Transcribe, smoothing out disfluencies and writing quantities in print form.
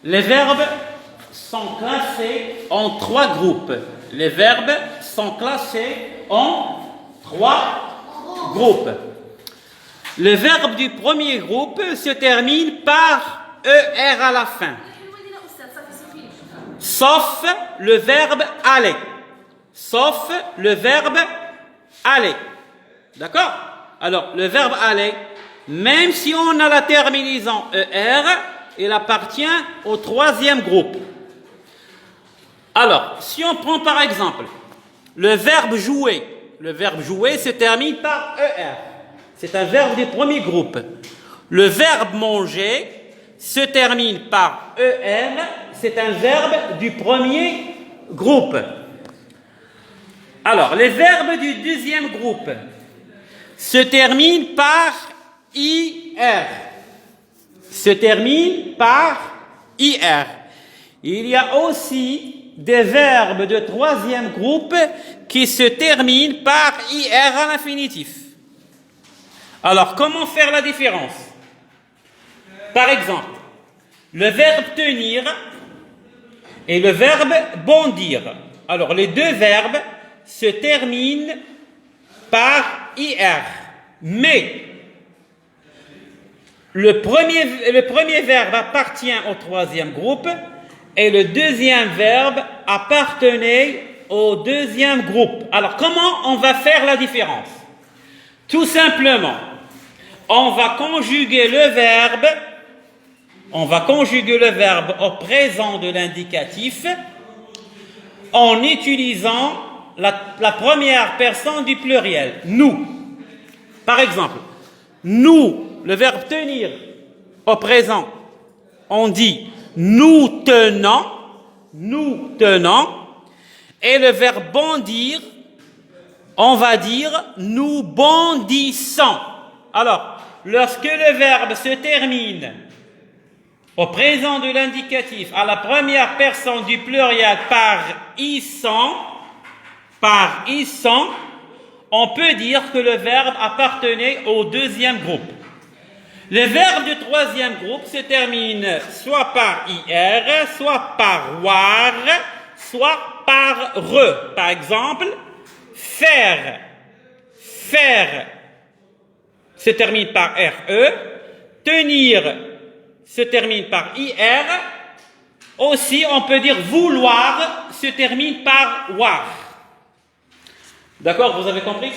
Les verbes sont classés en trois groupes. Les verbes sont classés en trois groupes. Le verbe du premier groupe se termine par ER à la fin. Sauf le verbe aller. Sauf le verbe aller. D'accord? Alors, le verbe aller, même si on a la terminaison ER, il appartient au troisième groupe. Alors, si on prend par exemple le verbe jouer se termine par ER. C'est un verbe du premier groupe. Le verbe manger se termine par EM. C'est un verbe du premier groupe. Alors, les verbes du deuxième groupe se terminent par IR. Se terminent par IR. Il y a aussi des verbes de troisième groupe qui se terminent par IR à l'infinitif. Alors, comment faire la différence? Par exemple, le verbe tenir et le verbe bondir. Alors, les deux verbes se terminent par IR. Mais, le premier verbe appartient au troisième groupe et le deuxième verbe appartenait au deuxième groupe. Alors, comment on va faire la différence? Tout simplement, on va conjuguer le verbe au présent de l'indicatif en utilisant la première personne du pluriel, nous. Par exemple, nous, le verbe tenir au présent, on dit nous tenons, et le verbe bondir, on va dire nous bondissons. Alors, lorsque le verbe se termine au présent de l'indicatif à la première personne du pluriel par issant, on peut dire que le verbe appartenait au deuxième groupe. Les verbes du troisième groupe se terminent soit par IR, soit par WAR, soit par RE. Par exemple, faire se termine par RE, tenir se termine par IR, aussi on peut dire vouloir se termine par WAR. D'accord, vous avez compris?